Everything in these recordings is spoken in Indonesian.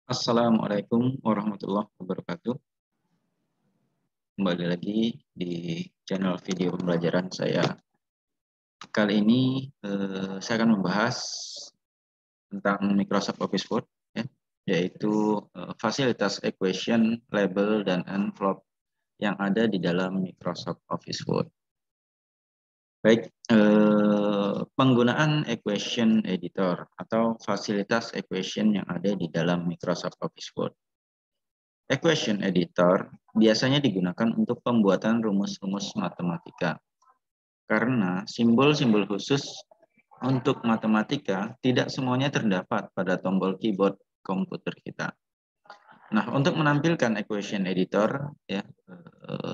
Assalamualaikum warahmatullahi wabarakatuh. Kembali lagi di channel video pembelajaran saya. Kali ini saya akan membahas tentang Microsoft Office Word, ya, yaitu fasilitas equation, label, dan envelope yang ada di dalam Microsoft Office Word. Baik, penggunaan equation editor atau fasilitas equation yang ada di dalam Microsoft Office Word. Equation editor biasanya digunakan untuk pembuatan rumus-rumus matematika. Karena simbol-simbol khusus untuk matematika tidak semuanya terdapat pada tombol keyboard komputer kita. Nah, untuk menampilkan equation editor, ya,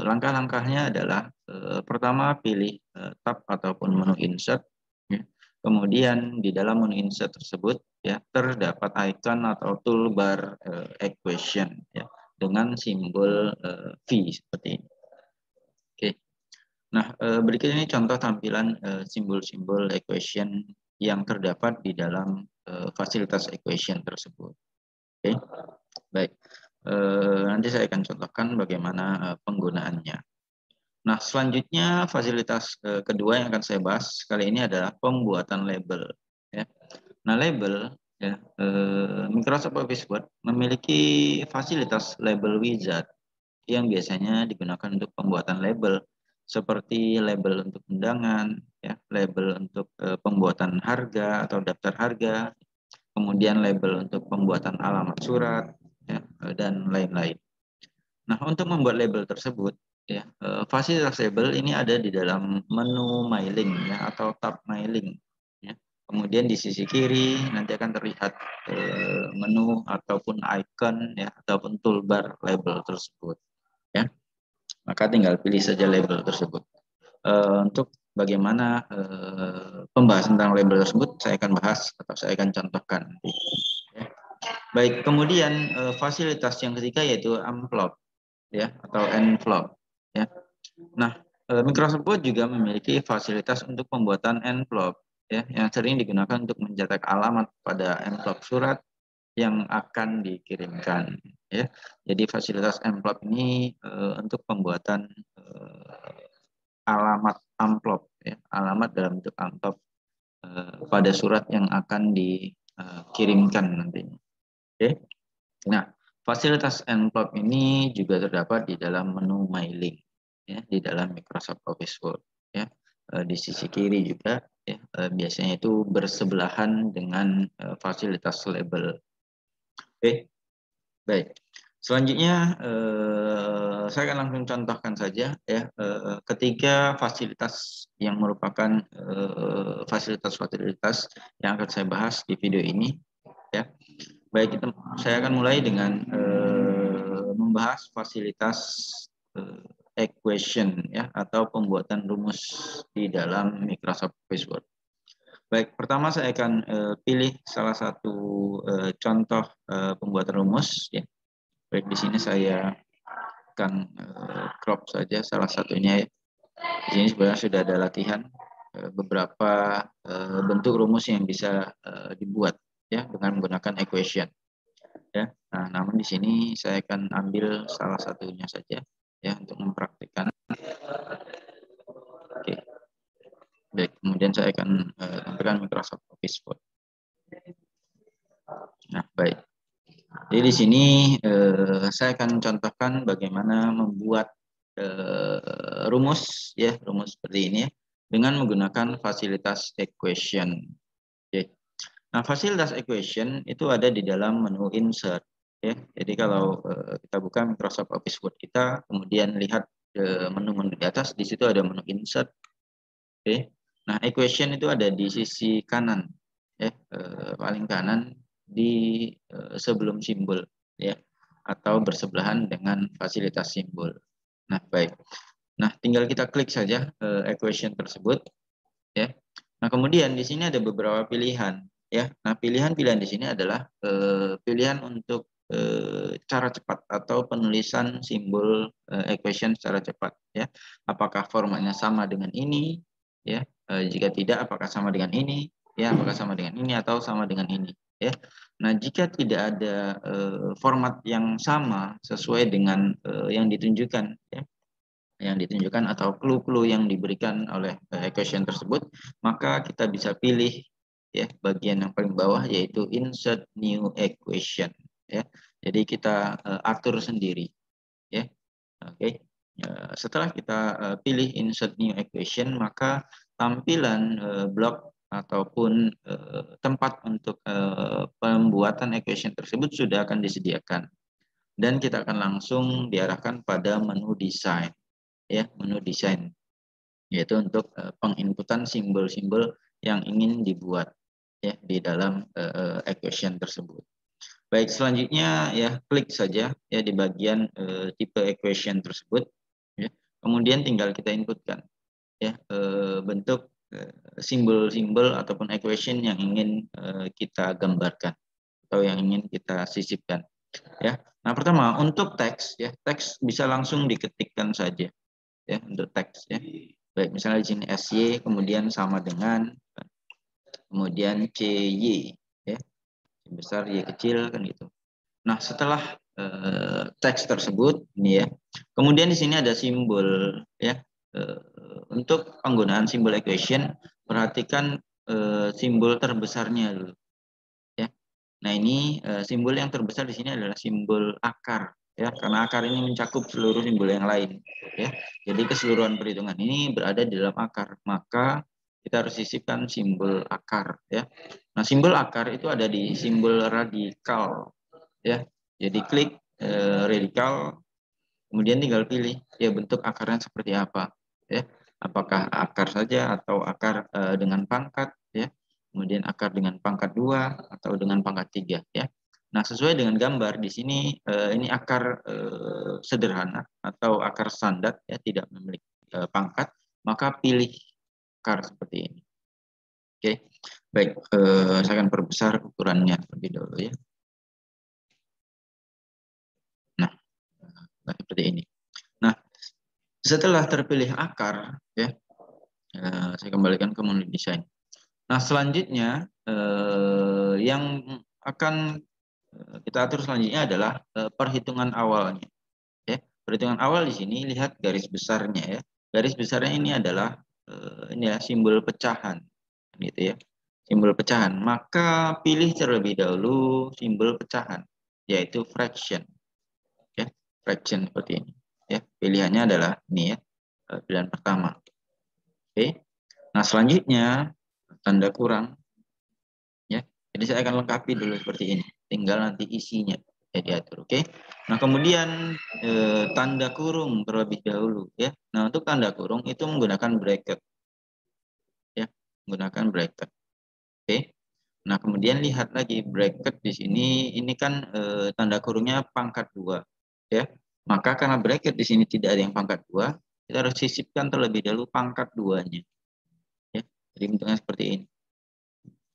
langkah-langkahnya adalah pertama pilih tab ataupun menu insert. Ya. Kemudian di dalam menu insert tersebut, ya, terdapat icon atau toolbar equation, ya, dengan simbol V seperti ini. Oke. Nah, berikut ini contoh tampilan simbol-simbol equation yang terdapat di dalam fasilitas equation tersebut. Oke, baik. Nanti saya akan contohkan bagaimana penggunaannya. Nah, selanjutnya fasilitas kedua yang akan saya bahas kali ini adalah pembuatan label. Ya. Nah, label, ya, Microsoft Office Word memiliki fasilitas label wizard yang biasanya digunakan untuk pembuatan label seperti label untuk undangan, ya, label untuk pembuatan harga atau daftar harga, kemudian label untuk pembuatan alamat surat, ya, dan lain-lain. Nah, untuk membuat label tersebut, ya, fasilitas label ini ada di dalam menu mailing, ya, atau tab mailing. Ya. Kemudian di sisi kiri nanti akan terlihat menu ataupun icon, ya, ataupun toolbar label tersebut. Ya, maka tinggal pilih saja label tersebut. Untuk bagaimana pembahasan tentang label tersebut saya akan bahas atau saya akan contohkan. Ya. Baik, kemudian fasilitas yang ketiga yaitu envelope, ya, atau envelope. Ya. Nah, Microsoft Word juga memiliki fasilitas untuk pembuatan envelope, ya, yang sering digunakan untuk mencetak alamat pada envelope surat yang akan dikirimkan, ya. Jadi fasilitas envelope ini untuk pembuatan alamat amplop, ya, alamat dalam bentuk amplop pada surat yang akan dikirimkan nantinya. Oke. Nah, fasilitas envelope ini juga terdapat di dalam menu mailing, ya, di dalam Microsoft Office Word, ya. Di sisi kiri juga, ya, biasanya itu bersebelahan dengan fasilitas label. Oke, baik. Selanjutnya saya akan langsung contohkan saja, ya, ketiga fasilitas yang merupakan fasilitas-fasilitas yang akan saya bahas di video ini, ya. Baik, saya akan mulai dengan membahas fasilitas equation, ya, atau pembuatan rumus di dalam Microsoft Office Word. Baik, pertama saya akan pilih salah satu contoh pembuatan rumus, ya. Baik, di sini saya akan crop saja salah satunya, ya. Di sini sebenarnya sudah ada latihan beberapa bentuk rumus yang bisa dibuat, ya, dengan menggunakan equation, ya. Nah, namun di sini saya akan ambil salah satunya saja, ya, untuk mempraktikkan. Oke. Baik, kemudian saya akan tampilkan Microsoft Office Word. Nah, baik. Jadi di sini saya akan contohkan bagaimana membuat rumus, ya, rumus seperti ini, ya, dengan menggunakan fasilitas equation. Oke. Nah, fasilitas equation itu ada di dalam menu insert, ya. Jadi kalau kita buka Microsoft Office Word kita, kemudian lihat menu-menu di atas, di situ ada menu insert. Oke. Nah, equation itu ada di sisi kanan, ya, paling kanan di sebelum simbol, ya, atau bersebelahan dengan fasilitas simbol. Nah, baik. Nah, tinggal kita klik saja equation tersebut, ya. Nah, kemudian di sini ada beberapa pilihan, ya. Nah, pilihan-pilihan di sini adalah pilihan untuk cara cepat atau penulisan simbol equation secara cepat, ya. Apakah formatnya sama dengan ini, ya? Jika tidak, apakah sama dengan ini, ya? Apakah sama dengan ini atau sama dengan ini, ya. Nah, jika tidak ada format yang sama sesuai dengan yang ditunjukkan, ya, atau clue-clue yang diberikan oleh equation tersebut, maka kita bisa pilih ya bagian yang paling bawah, yaitu insert new equation, ya. Jadi kita atur sendiri, ya. Oke. Setelah kita pilih insert new equation, maka tampilan blok ataupun tempat untuk pembuatan equation tersebut sudah akan disediakan, dan kita akan langsung diarahkan pada menu desain, ya, menu desain, yaitu untuk penginputan simbol-simbol yang ingin dibuat ya di dalam equation tersebut. Baik, selanjutnya ya klik saja ya di bagian tipe equation tersebut, ya. Kemudian tinggal kita inputkan ya bentuk simbol-simbol ataupun equation yang ingin kita gambarkan atau yang ingin kita sisipkan, ya. Nah, pertama untuk teks, ya, teks bisa langsung diketikkan saja ya untuk teks, ya. Baik, misalnya di sini SY kemudian sama dengan kemudian CY, ya, besar Y kecil kan gitu. Nah, setelah teks tersebut ini ya, kemudian di sini ada simbol ya. Untuk penggunaan simbol equation, perhatikan simbol terbesarnya dulu ya. Nah, ini simbol yang terbesar di sini adalah simbol akar ya, karena akar ini mencakup seluruh simbol yang lain ya. Jadi keseluruhan perhitungan ini berada di dalam akar, maka kita harus sisipkan simbol akar ya. Nah, simbol akar itu ada di simbol radikal ya. Jadi klik radikal, kemudian tinggal pilih ya bentuk akarnya seperti apa ya. Apakah akar saja atau akar dengan pangkat ya. Kemudian akar dengan pangkat 2 atau dengan pangkat 3 ya. Nah, sesuai dengan gambar di sini ini akar sederhana atau akar standar ya, tidak memiliki pangkat, maka pilih akar seperti ini. Oke. Baik, saya akan perbesar ukurannya terlebih dahulu ya. Nah, seperti ini. Nah, setelah terpilih akar, ya, saya kembalikan ke menu desain. Nah, selanjutnya yang akan kita atur selanjutnya adalah perhitungan awalnya. Ya, perhitungan awal di sini lihat garis besarnya ya. Garis besarnya ini adalah ini ya simbol pecahan, gitu ya. Simbol pecahan. Maka pilih terlebih dahulu simbol pecahan, yaitu fraction. Ya, fraction seperti ini. Ya, pilihannya adalah ini ya, pilihan pertama. Oke. Nah, selanjutnya tanda kurang ya. Jadi saya akan lengkapi dulu seperti ini. Tinggal nanti isinya ya diatur. Oke. Nah, kemudian tanda kurung terlebih dahulu ya. Nah, untuk tanda kurung itu menggunakan bracket. Ya, menggunakan bracket. Oke. Nah, kemudian lihat lagi bracket di sini, ini kan tanda kurungnya pangkat 2 ya. Maka karena bracket di sini tidak ada yang pangkat 2, kita harus sisipkan terlebih dahulu pangkat 2-nya. Ya. Jadi bentuknya seperti ini.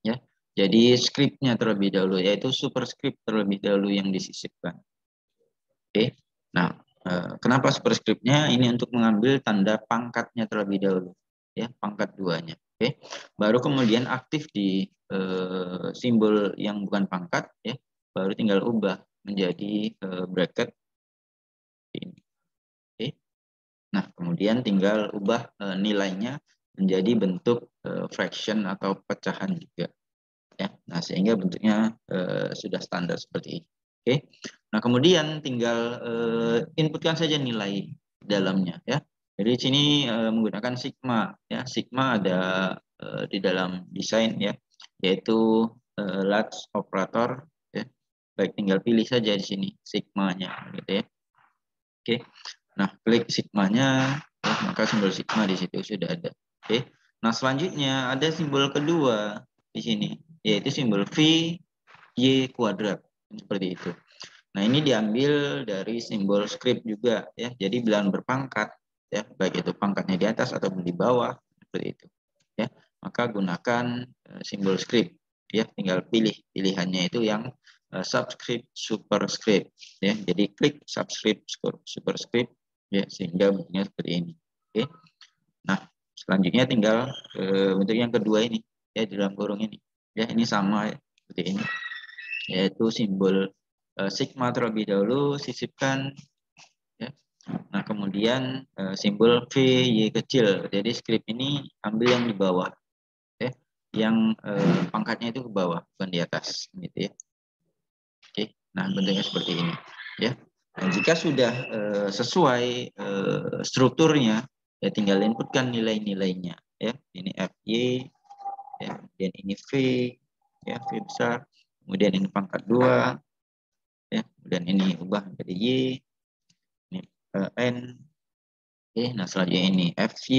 Ya. Jadi script-nya terlebih dahulu, yaitu superscript terlebih dahulu yang disisipkan. Oke. Nah, kenapa superscript-nya? Ini untuk mengambil tanda pangkatnya terlebih dahulu. Ya, pangkat 2-nya. Oke. Baru kemudian aktif di simbol yang bukan pangkat ya, baru tinggal ubah menjadi bracket ini. Oke. Nah, kemudian tinggal ubah nilainya menjadi bentuk fraction atau pecahan juga ya. Nah, sehingga bentuknya sudah standar seperti ini. Oke. Nah, kemudian tinggal inputkan saja nilai dalamnya ya. Jadi di sini menggunakan sigma ya. Sigma ada di dalam desain ya, yaitu large operator ya. Baik, tinggal pilih saja di sini sigmanya gitu ya. Oke. Nah, klik sigmanya ya, maka simbol sigma di situ sudah ada. Oke. Nah, selanjutnya ada simbol kedua di sini, yaitu simbol V Y kuadrat seperti itu. Nah, ini diambil dari simbol script juga ya. Jadi bilangan berpangkat ya, baik itu pangkatnya di atas ataupun di bawah seperti itu. Ya, maka gunakan simbol script ya, tinggal pilih pilihannya itu yang subscript superscript ya. Jadi klik subscript superscript ya, sehingga bentuknya seperti ini. Oke. Nah, selanjutnya tinggal bentuk yang kedua ini ya, di dalam kurung ini. Ya, ini sama ya, seperti ini. yaitu simbol sigma terlebih dahulu, sisipkan. Ya. Nah, kemudian simbol VY kecil. Jadi script ini ambil yang di bawah, ya, yang pangkatnya itu ke bawah, bukan di atas, gitu ya. Oke, nah bentuknya seperti ini, ya. Nah, jika sudah sesuai strukturnya, ya tinggal inputkan nilai-nilainya, ya. Ini FY, ya, kemudian ini V, ya, V besar, kemudian ini pangkat 2, ya, kemudian ini ubah menjadi Y, ini N, oke, nah selanjutnya ini FY,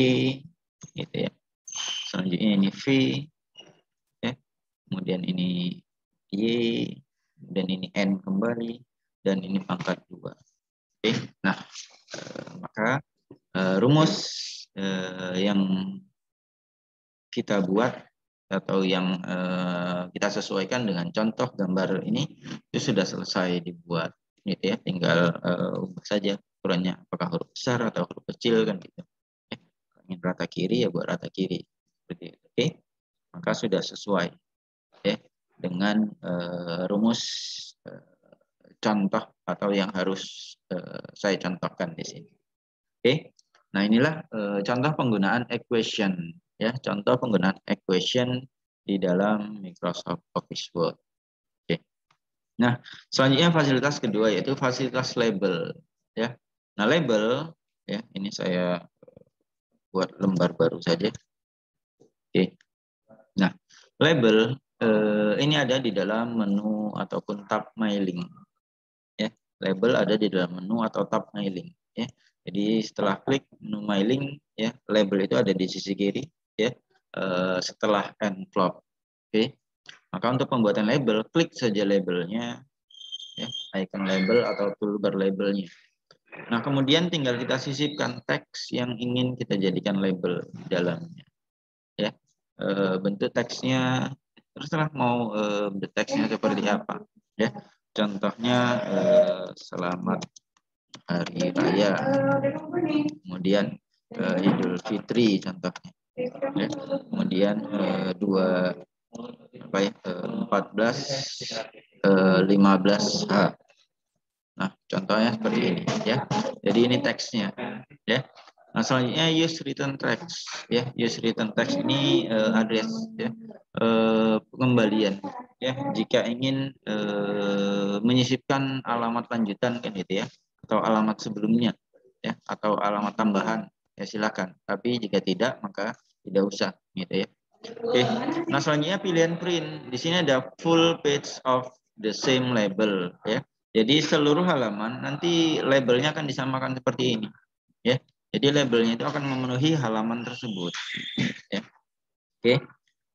gitu ya. Selanjutnya ini V, ya, kemudian ini Y, dan ini N kembali, dan ini pangkat 2. Oke, nah maka rumus yang kita buat atau yang kita sesuaikan dengan contoh gambar ini itu sudah selesai dibuat, gitu ya. Tinggal ubah saja ukurannya, apakah huruf besar atau huruf kecil kan gitu. Ingin rata kiri ya buat rata kiri, seperti itu. Oke, maka sudah sesuai, ya, dengan rumus contoh atau yang harus saya contohkan di sini. Oke, nah inilah contoh penggunaan equation, ya, contoh penggunaan equation di dalam Microsoft Office Word. Oke, nah selanjutnya fasilitas kedua yaitu fasilitas label, ya. Nah label, ya, ini saya buat lembar baru saja. Oke, nah label ini ada di dalam menu ataupun tab mailing, ya. Label ada di dalam menu atau tab mailing, ya. Jadi setelah klik menu mailing, ya, label itu ada di sisi kiri, ya, setelah envelope. Oke, maka untuk pembuatan label, klik saja labelnya, ya, icon label atau toolbar labelnya. Nah kemudian tinggal kita sisipkan teks yang ingin kita jadikan label di dalamnya, ya. Bentuk teksnya terserah mau bentuk teksnya seperti apa, ya. Contohnya selamat Hari Raya, kemudian Idul Fitri contohnya, ya. Kemudian 15H. Nah contohnya seperti ini, ya. Jadi ini teksnya, ya. Nah selanjutnya use return text, ya. Use return text ini address, ya, pengembalian, ya. Jika ingin menyisipkan alamat lanjutan kan gitu ya, atau alamat sebelumnya, ya, atau alamat tambahan, ya silakan. Tapi jika tidak maka tidak usah, gitu ya. Oke, nah selanjutnya pilihan print. Di sini ada full page of the same label, ya. Jadi seluruh halaman nanti labelnya akan disamakan seperti ini, ya. Jadi labelnya itu akan memenuhi halaman tersebut, ya. Oke.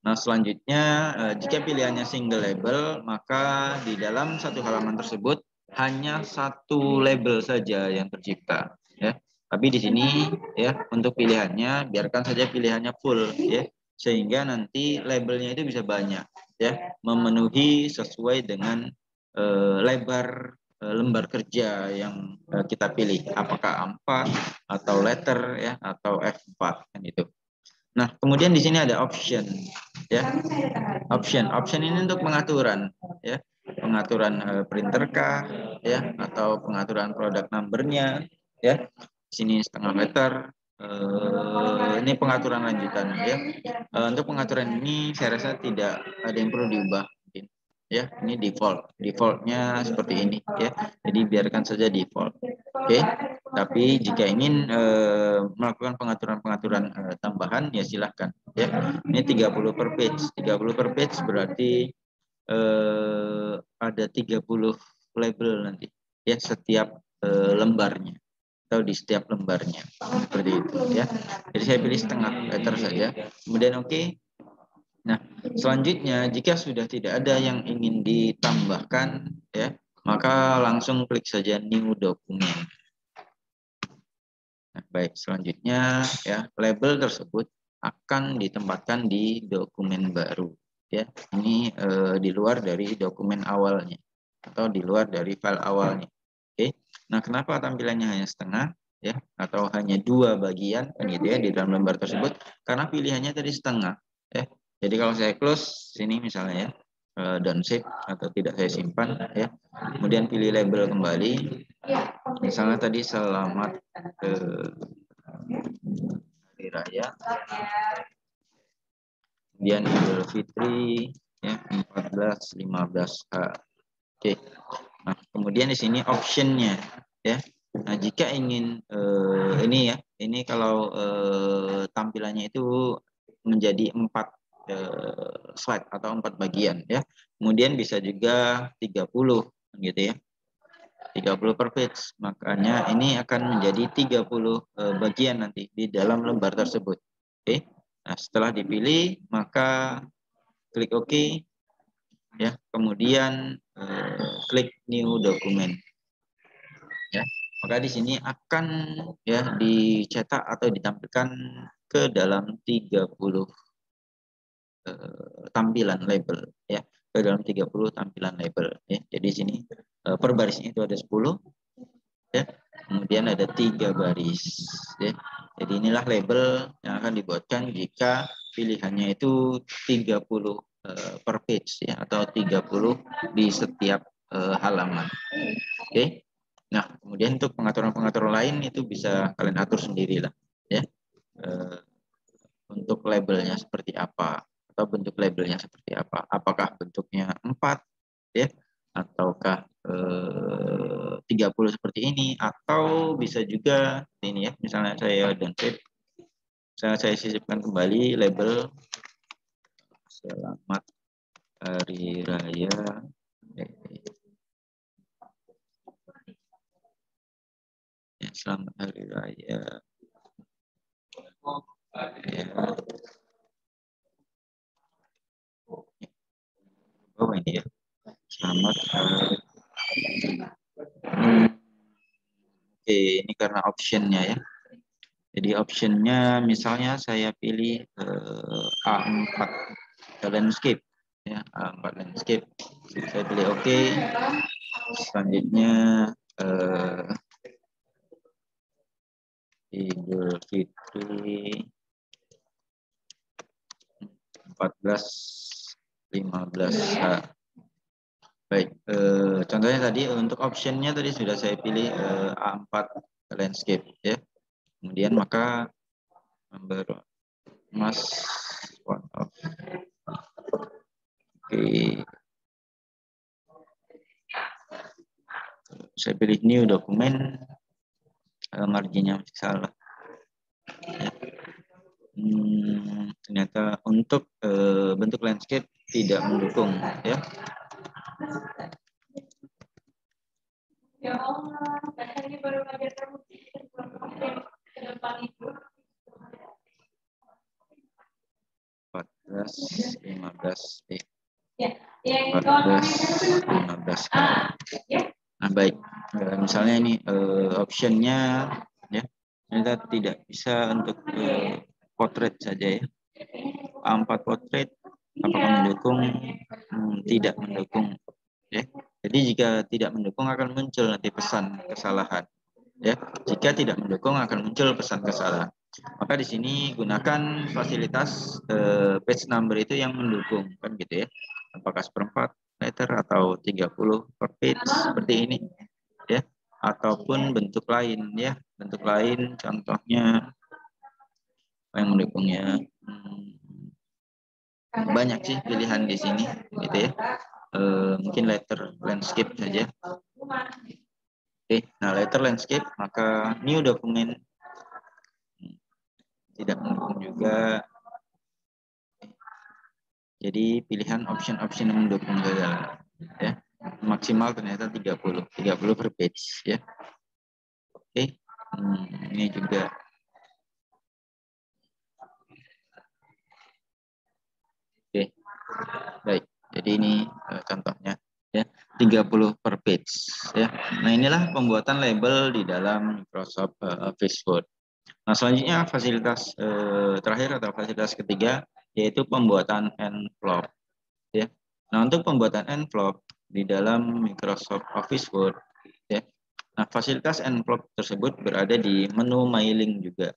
Nah selanjutnya jika pilihannya single label, maka di dalam satu halaman tersebut hanya satu label saja yang tercipta, ya. Tapi di sini, ya, untuk pilihannya biarkan saja pilihannya full, ya, sehingga nanti labelnya itu bisa banyak, ya, memenuhi sesuai dengan lebar lembar kerja yang kita pilih, apakah A4 atau letter, ya, atau F4 kan itu. Nah, kemudian di sini ada option, ya. Option ini untuk pengaturan, ya. Pengaturan printer kah, ya, atau pengaturan produk numbernya, ya. Di sini setengah meter. Ini pengaturan lanjutan, ya. Untuk pengaturan ini saya rasa tidak ada yang perlu diubah, ya. Ini defaultnya seperti ini, ya. Jadi biarkan saja default. Oke. Tapi jika ingin melakukan pengaturan tambahan, ya silahkan, ya. Ini 30 per page. 30 per page berarti ada 30 label nanti, ya, setiap lembarnya atau di setiap lembarnya, seperti itu, ya. Jadi saya pilih setengah meter saja. Kemudian oke. Nah, selanjutnya jika sudah tidak ada yang ingin ditambahkan, ya, maka langsung klik saja new dokumen. Nah, baik, selanjutnya, ya, label tersebut akan ditempatkan di dokumen baru, ya. Ini di luar dari dokumen awalnya atau di luar dari file awalnya. Oke. Nah, kenapa tampilannya hanya setengah, ya, atau hanya 2 bagian kan gitu ya di dalam lembar tersebut? Karena pilihannya tadi setengah, ya. Jadi kalau saya close sini misalnya, ya, downsave atau tidak saya simpan ya. Kemudian pilih label kembali. Misalnya tadi selamat hari raya. Kemudian Idul Fitri ya 14-15H. Oke. Nah, kemudian di sini optionnya ya. Nah, jika ingin ini ya, ini kalau tampilannya itu menjadi 4 slide atau 4 bagian ya. Kemudian bisa juga 30 gitu ya. 30 per page. Makanya ini akan menjadi 30 bagian nanti di dalam lembar tersebut. Oke. Nah, setelah dipilih maka klik OK ya. Kemudian klik new document. Ya. Maka di sini akan ya dicetak atau ditampilkan ke dalam 30 tampilan label ya, ke dalam 30 tampilan label ya. Jadi sini per barisnya itu ada 10 ya. Kemudian ada 3 baris ya. Jadi inilah label yang akan dibuatkan jika pilihannya itu 30 per page ya, atau 30 di setiap halaman. Oke. Nah, kemudian untuk pengaturan-pengaturan lain itu bisa kalian atur sendiri lah ya. Untuk labelnya seperti apa, atau bentuk labelnya seperti apa, apakah bentuknya 4 ya, ataukah 30 seperti ini, atau bisa juga ini ya, misalnya saya downsave, saya sisipkan kembali label selamat hari raya ya, selamat hari raya ya. Oh ini ya, selamat hari. Oke, ini karena optionnya ya. Jadi optionnya misalnya saya pilih A4 landscape ya, A4 landscape. Saya pilih OK. Selanjutnya Idul Fitri 14-15H. Baik, contohnya tadi untuk optionnya tadi sudah saya pilih A4 landscape ya. Kemudian maka number mas one of saya pilih new document, marginnya masih salah ya. Ternyata untuk bentuk landscape tidak mendukung ya. Lima belas 15. Nah, baik. Misalnya ini optionnya ya, ternyata tidak bisa untuk portrait saja ya. A4 portrait apakah mendukung? Tidak mendukung ya. Jadi jika tidak mendukung akan muncul nanti pesan kesalahan ya. Jika tidak mendukung akan muncul pesan kesalahan. Maka di sini gunakan fasilitas page number itu yang mendukung kan gitu ya. Apakah seperempat letter atau 30 per page seperti ini ya, ataupun bentuk lain ya. Bentuk lain contohnya yang mendukungnya banyak sih pilihan di sini gitu ya. Mungkin letter landscape saja. Oke, nah letter landscape maka new document tidak mendukung juga. Jadi pilihan option-option yang mendukung saja ya. Maksimal ternyata 30 per page ya. Oke. Ini juga oke. Baik. Jadi ini contohnya ya, 30 per page ya. Nah, inilah pembuatan label di dalam Microsoft Office Word. Nah, selanjutnya fasilitas terakhir atau fasilitas ketiga yaitu pembuatan envelope ya. Nah, untuk pembuatan envelope di dalam Microsoft Office Word ya. Nah, fasilitas envelope tersebut berada di menu mailing juga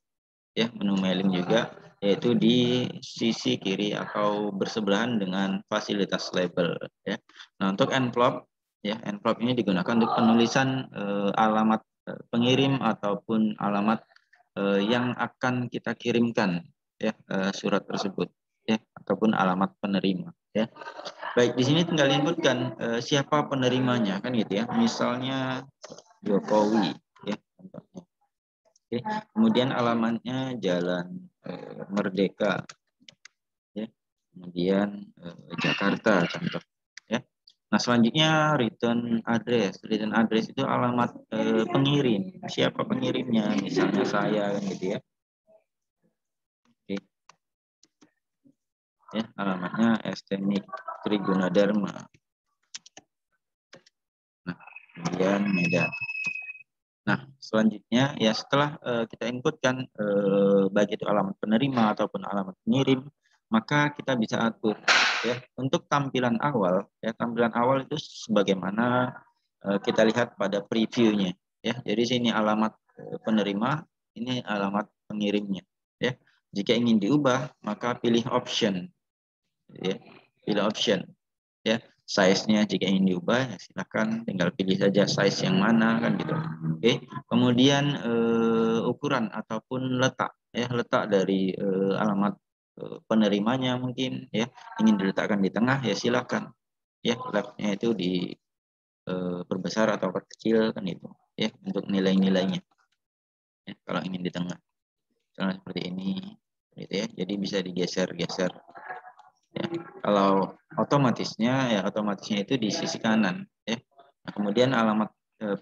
ya, menu mailing juga. yaitu di sisi kiri atau bersebelahan dengan fasilitas label ya. Nah, untuk envelope ya, envelope ini digunakan untuk penulisan alamat pengirim ataupun alamat yang akan kita kirimkan ya, surat tersebut ya, ataupun alamat penerima ya. Baik, di sini tinggal inputkan siapa penerimanya kan gitu ya. Misalnya Jokowi ya contohnya. Oke. Kemudian alamatnya Jalan Merdeka ya. Kemudian Jakarta contoh ya. Nah, selanjutnya return address. Return address itu alamat pengirim. Siapa pengirimnya? Misalnya saya kan gitu ya. Oke. Ya, alamatnya STMIK Trigunadarma. Nah, kemudian Medan. Nah, selanjutnya ya setelah kita inputkan baik itu alamat penerima ataupun alamat pengirim, maka kita bisa atur ya. Untuk tampilan awal ya, tampilan awal itu sebagaimana kita lihat pada previewnya ya. Jadi sini alamat penerima, ini alamat pengirimnya ya. Jika ingin diubah, maka pilih option ya. Pilih option ya. Size-nya jika ingin diubah ya silakan tinggal pilih saja size yang mana kan gitu. Oke. Kemudian ukuran ataupun letak ya, letak dari alamat penerimanya mungkin ya, ingin diletakkan di tengah ya silakan ya, letaknya itu di perbesar atau perkecil kan itu ya, untuk nilai-nilainya ya, kalau ingin di tengah misalnya seperti ini gitu ya, jadi bisa digeser-geser ya. Kalau otomatisnya itu di sisi kanan ya. Nah, kemudian alamat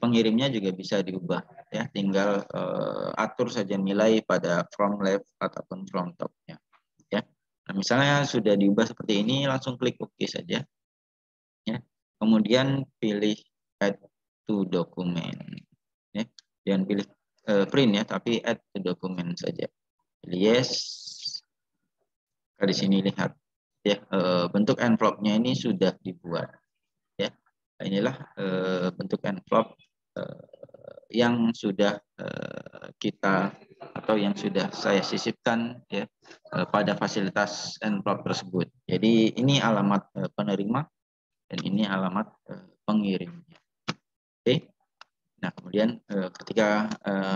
pengirimnya juga bisa diubah ya, tinggal atur saja nilai pada from left ataupun from top-nya ya. Nah, misalnya sudah diubah seperti ini, langsung klik OK saja ya. Kemudian pilih add to document ya. Jangan pilih print ya, tapi add to document saja. Pilih yes. Di sini lihat ya, bentuk envelope-nya ini sudah dibuat ya. Inilah bentuk envelope yang sudah kita atau yang sudah saya sisipkan ya pada fasilitas envelope tersebut. Jadi ini alamat penerima dan ini alamat pengirimnya. Oke. Nah, kemudian ketika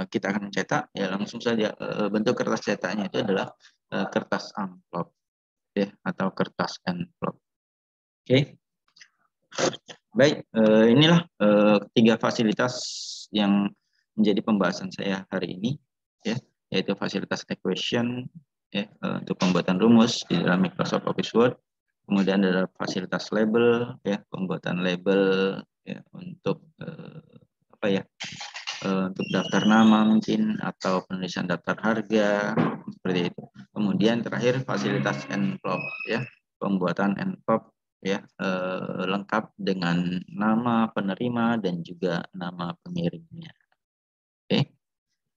kita akan mencetak ya, langsung saja bentuk kertas cetaknya itu adalah kertas amplop ya, atau kertas envelope. Oke. Baik, inilah ketiga fasilitas yang menjadi pembahasan saya hari ini ya, yaitu fasilitas equation ya, untuk pembuatan rumus di dalam Microsoft Office Word. Kemudian ada fasilitas label ya, pembuatan label ya, untuk apa ya, untuk daftar nama mungkin atau penulisan daftar harga seperti itu. Kemudian terakhir fasilitas envelope ya, pembuatan envelope ya, lengkap dengan nama penerima dan juga nama pengirimnya. Oke.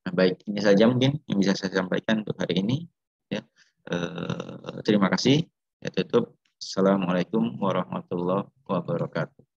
Nah, baik, ini saja mungkin yang bisa saya sampaikan untuk hari ini ya. Terima kasih. Ya, tutup. Assalamualaikum warahmatullahi wabarakatuh.